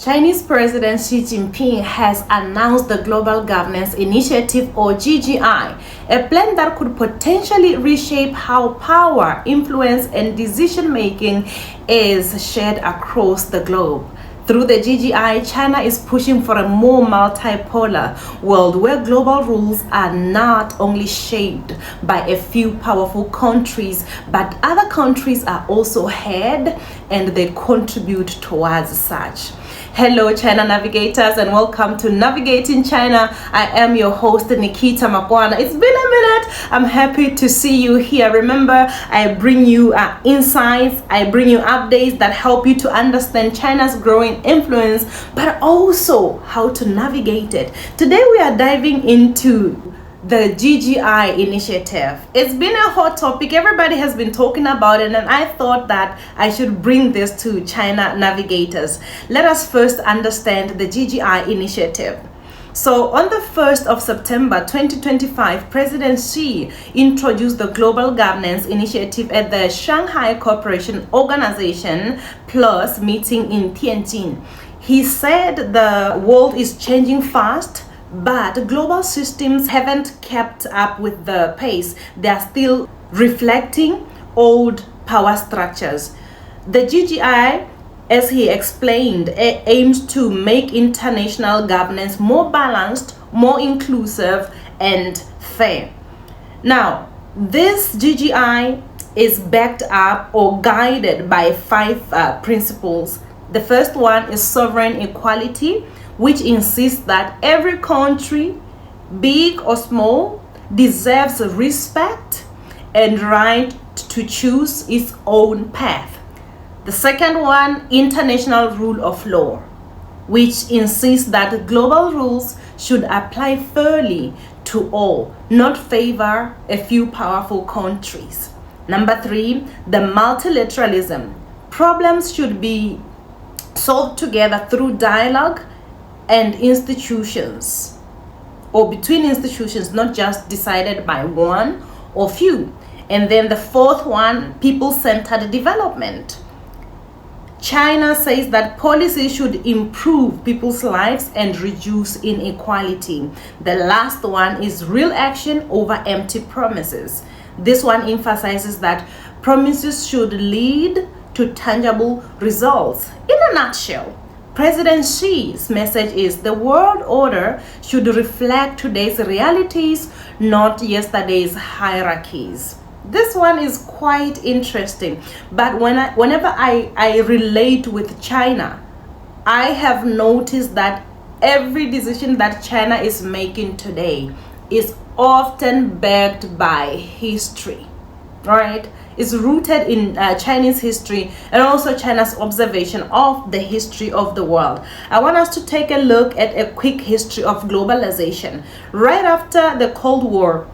Chinese President Xi Jinping has announced the Global Governance Initiative, or GGI, a plan that could potentially reshape how power, influence, and decision-making is shared across the globe. Through the GGI, China is pushing for a more multipolar world where global rules are not only shaped by a few powerful countries, but other countries are also heard and they contribute towards such. Hello China navigators, and welcome to Navigating China. I am your host Nikita Makwana. It's been a minute. I'm happy to see you here. Remember, I bring you insights, I bring you updates that help you to understand China's growing influence, but also how to navigate it. Today we are diving into the GGI initiative. It's been a hot topic. Everybody has been talking about it, and I thought that I should bring this to China navigators. Let us first understand the GGI initiative. So on the 1st of September 2025, President Xi introduced the Global Governance Initiative at the Shanghai Cooperation Organization Plus meeting in Tianjin. He said the world is changing fast, but global systems haven't kept up with the pace. They are still reflecting old power structures. The GGI, as he explained, aims to make international governance more balanced, more inclusive, and fair. Now, this GGI is backed up or guided by 5 principles. The first one is sovereign equality, which insists that every country, big or small, deserves respect and right to choose its own path. The second one, international rule of law, which insists that global rules should apply fairly to all, not favor a few powerful countries. Number 3, the multilateralism. Problems should be solved together through dialogue and institutions, or between institutions, not just decided by one or few. And then the fourth one, people-centered development. China says that policy should improve people's lives and reduce inequality. The last one is real action over empty promises. This one emphasizes that promises should lead to tangible results. In a nutshell, President Xi's message is the world order should reflect today's realities, not yesterday's hierarchies. This one is quite interesting, but whenever I relate with China, I have noticed that every decision that China is making today is often backed by history, right? Is rooted in Chinese history and also China's observation of the history of the world. I want us to take a look at a quick history of globalization. Right after the Cold War,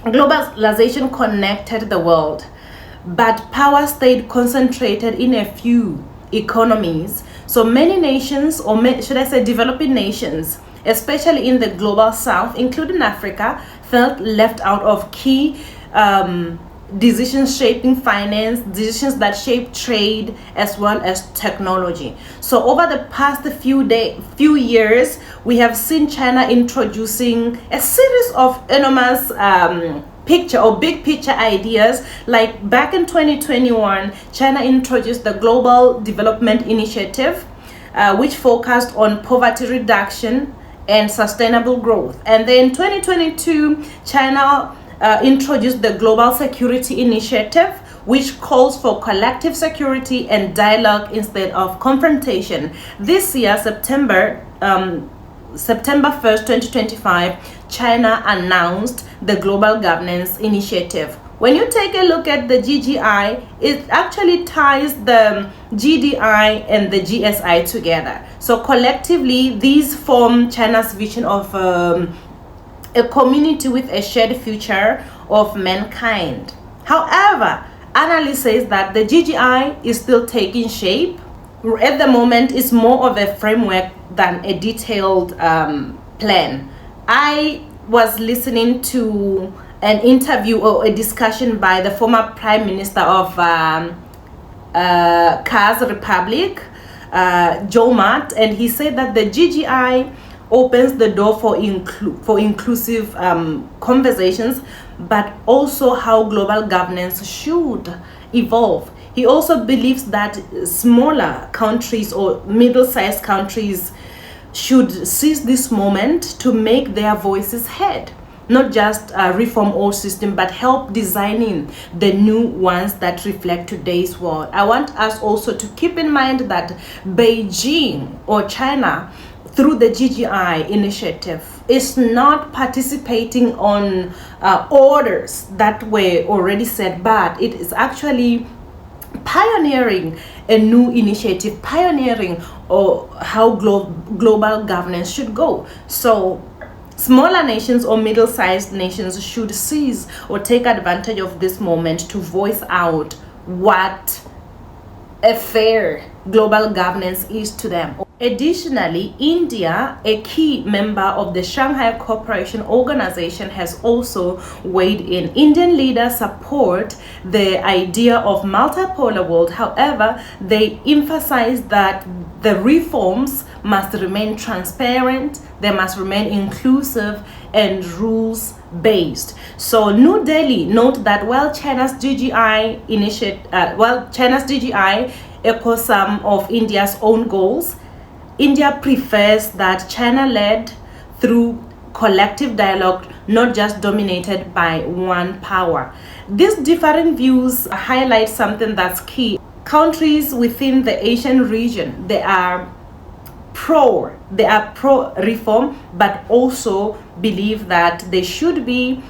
globalization connected the world, but power stayed concentrated in a few economies. So many nations, or should I say developing nations, especially in the global south, including Africa, felt left out of key decisions shaping finance, decisions that shape trade as well as technology. So over the past few years, we have seen China introducing a series of enormous big picture ideas. Like back in 2021, China introduced the Global Development Initiative, which focused on poverty reduction and sustainable growth. And then 2022, China introduced the Global Security Initiative, which calls for collective security and dialogue instead of confrontation. This year, September 1st, 2025, China announced the Global Governance Initiative. When you take a look at the GGI, it actually ties the GDI and the GSI together. So collectively, these form China's vision of a community with a shared future of mankind. However, analysts say that the GGI is still taking shape. At the moment, it's more of a framework than a detailed plan. I was listening to an interview or a discussion by the former Prime Minister of Kaz Republic, Jomat, and he said that the GGI opens the door for inclusive conversations, but also how global governance should evolve. He also believes that smaller countries or middle-sized countries should seize this moment to make their voices heard, not just reform old system, but help designing the new ones that reflect today's world. I want us also to keep in mind that Beijing or China, through the GGI initiative, is not participating on orders that were already set, but it is actually pioneering a new initiative, pioneering how global governance should go. So smaller nations or middle-sized nations should seize or take advantage of this moment to voice out what a fair global governance is to them. Additionally, India, a key member of the Shanghai Cooperation Organization, has also weighed in. Indian leaders support the idea of multipolar world. However, they emphasize that the reforms must remain transparent, they must remain inclusive and rules-based. So New Delhi note that while China's GGI echoes some of India's own goals, India prefers that China led through collective dialogue, not just dominated by one power. These differing views highlight something that's key. Countries within the Asian region, they are pro reform, but also believe that there should be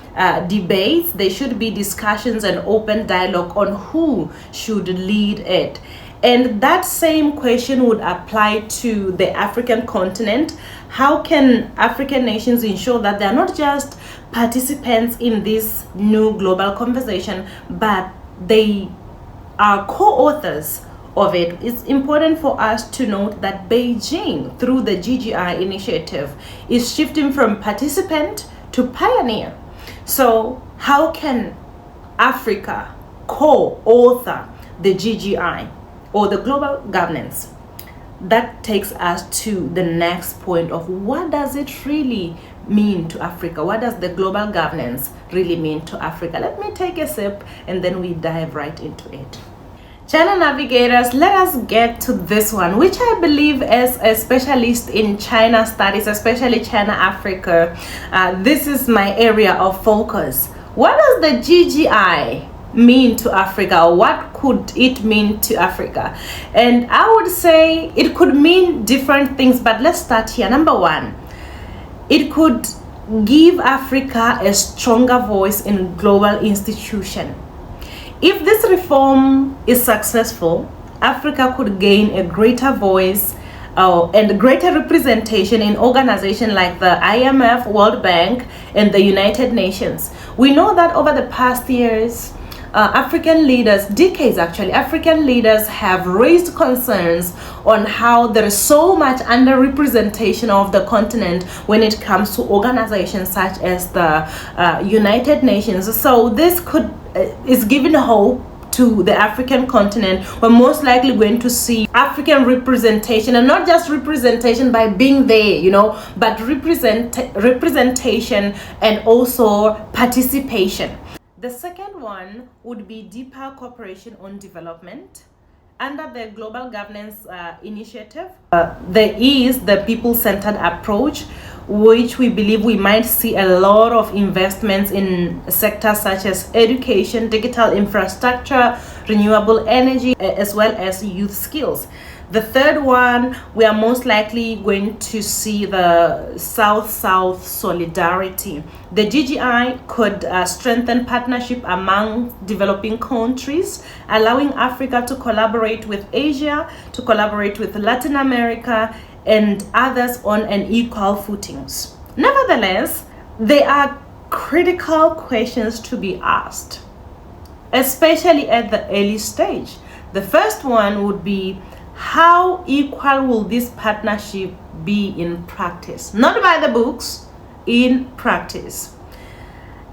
debates, there should be discussions and open dialogue on who should lead it. And that same question would apply to the African continent. How can African nations ensure that they're not just participants in this new global conversation, but they are co-authors of it? It's important for us to note that Beijing, through the GGI initiative, is shifting from participant to pioneer. So how can Africa co-author the GGI or the global governance? That takes us to the next point of what does it really mean to Africa? What does the global governance really mean to Africa? Let me take a sip and then we dive right into it. China navigators, let us get to this one, which I believe as a specialist in China studies, especially China Africa, this is my area of focus. What does the GGI mean to Africa, or what could it mean to Africa? And I would say it could mean different things, but let's start here. Number one, it could give Africa a stronger voice in global institutions. If this reform is successful, Africa could gain a greater voice and greater representation in organizations like the IMF, World Bank, and the United Nations. We know that over the past years, African leaders, decades actually, African leaders have raised concerns on how there is so much underrepresentation of the continent when it comes to organizations such as the United Nations. So this is giving hope to the African continent. We're most likely going to see African representation, and not just representation by being there, but representation and also participation. The second one would be deeper cooperation on development. Under the Global Governance Initiative, there is the people-centered approach, which we believe we might see a lot of investments in sectors such as education, digital infrastructure, renewable energy, as well as youth skills. The third one, we are most likely going to see the South-South solidarity. The GGI could strengthen partnership among developing countries, allowing Africa to collaborate with Asia, to collaborate with Latin America, and others on an equal footings. Nevertheless, there are critical questions to be asked, especially at the early stage. The first one would be, how equal will this partnership be in practice? Not by the books, in practice.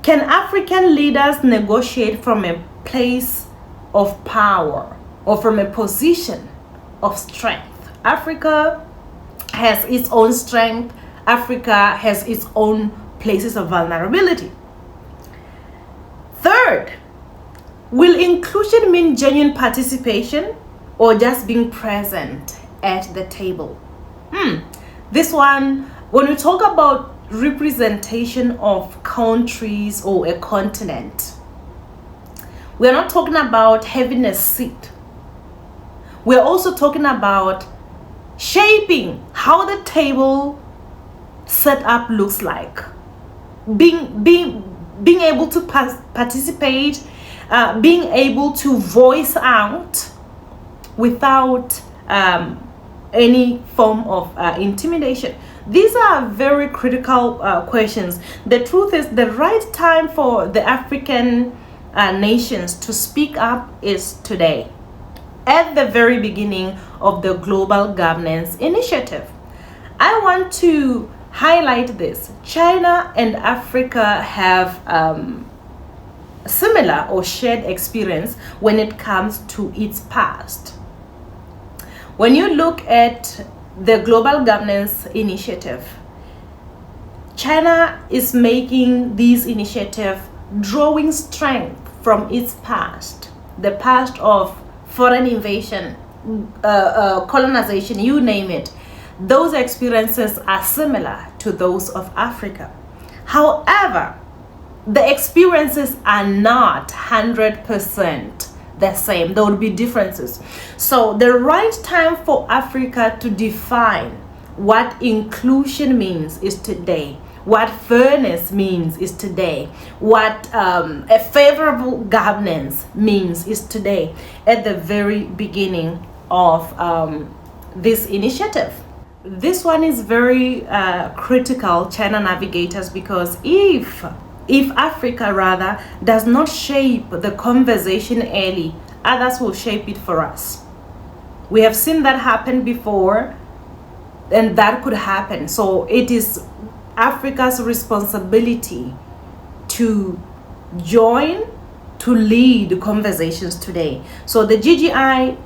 Can African leaders negotiate from a place of power or from a position of strength? Africa has its own strength. Africa has its own places of vulnerability. Third, will inclusion mean genuine participation or just being present at the table? This one, when we talk about representation of countries or a continent, we're not talking about having a seat. We're also talking about shaping how the table setup looks like, being able to participate, being able to voice out without any form of intimidation. These are very critical questions. The truth is, the right time for the African nations to speak up is today, at the very beginning of the Global Governance Initiative. I want to highlight this. China and Africa have similar or shared experience when it comes to its past. When you look at the Global Governance Initiative, China is making these initiatives drawing strength from its past, the past of foreign invasion, colonization, you name it. Those experiences are similar to those of Africa. However, the experiences are not 100% the same. There will be differences. So the right time for Africa to define what inclusion means is today. What fairness means is today. What a favorable governance means is today, at the very beginning of this initiative. This one is very critical, China navigators, because if Africa rather does not shape the conversation early, others will shape it for us. We have seen that happen before, and that could happen. So it is Africa's responsibility to join, to lead conversations today. So the GGI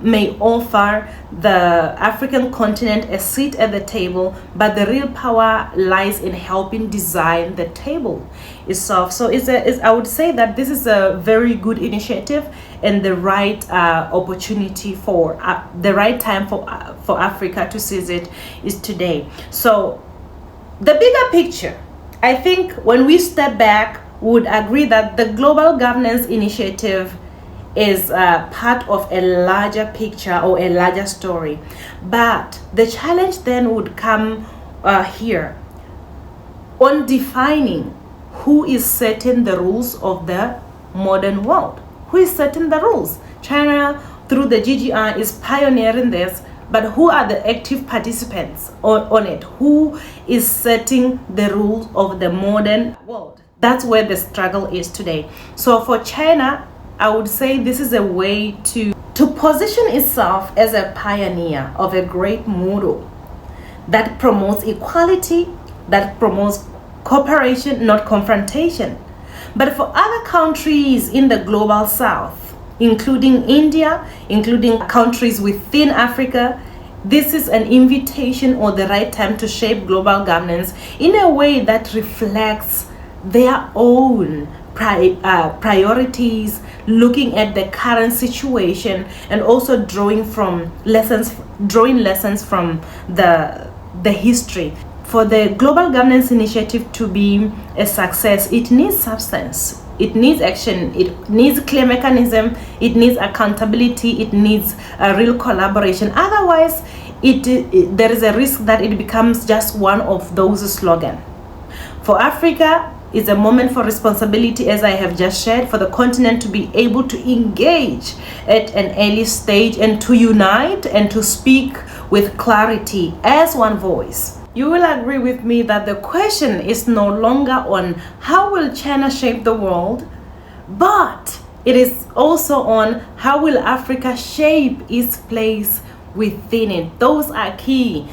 may offer the African continent a seat at the table, but the real power lies in helping design the table itself. So I would say that this is a very good initiative and the right opportunity for the right time for Africa to seize it is today. So the bigger picture, I think when we step back, we would agree that the Global Governance Initiative is part of a larger picture or a larger story. But the challenge then would come here on defining who is setting the rules of the modern world. Who is setting the rules? China, through the GGI, is pioneering this, but who are the active participants on it? Who is setting the rules of the modern world? That's where the struggle is today. So for China, I would say this is a way to position itself as a pioneer of a great model that promotes equality, that promotes cooperation, not confrontation. But for other countries in the global south, including India, including countries within Africa, this is an invitation or the right time to shape global governance in a way that reflects their own priorities, looking at the current situation, and also drawing lessons from the history. For the Global Governance Initiative to be a success, it needs substance, it needs action, it needs clear mechanism, it needs accountability, it needs a real collaboration. Otherwise, there is a risk that it becomes just one of those slogans. For Africa, it's a moment for responsibility, as I have just shared, for the continent to be able to engage at an early stage and to unite and to speak with clarity as one voice. You will agree with me that the question is no longer on how will China shape the world, but it is also on how will Africa shape its place within it. Those are key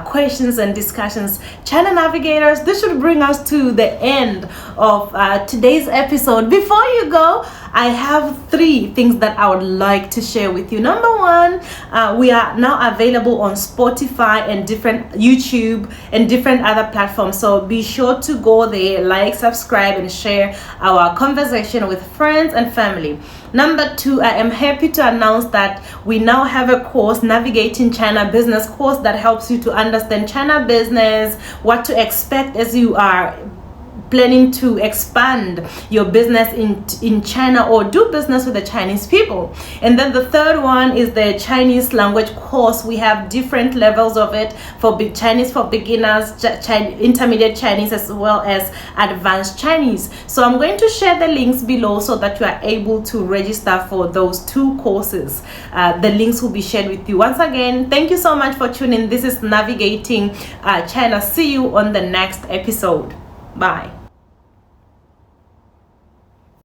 questions and discussions. China navigators, this should bring us to the end of today's episode. Before you go, I have 3 things that I would like to share with you. Number 1, we are now available on Spotify and different YouTube and different other platforms. So be sure to go there, like, subscribe, and share our conversation with friends and family. Number 2, I am happy to announce that we now have a course, Navigating China Business course, that helps you to understand China business, what to expect as you are planning to expand your business in China or do business with the Chinese people. And then the third one is the Chinese language course. We have different levels of it for Chinese for beginners, intermediate Chinese, as well as advanced Chinese. So I'm going to share the links below so that you are able to register for those 2 courses. The links will be shared with you. Once again, thank you so much for tuning in. This is Navigating China. See you on the next episode. Bye.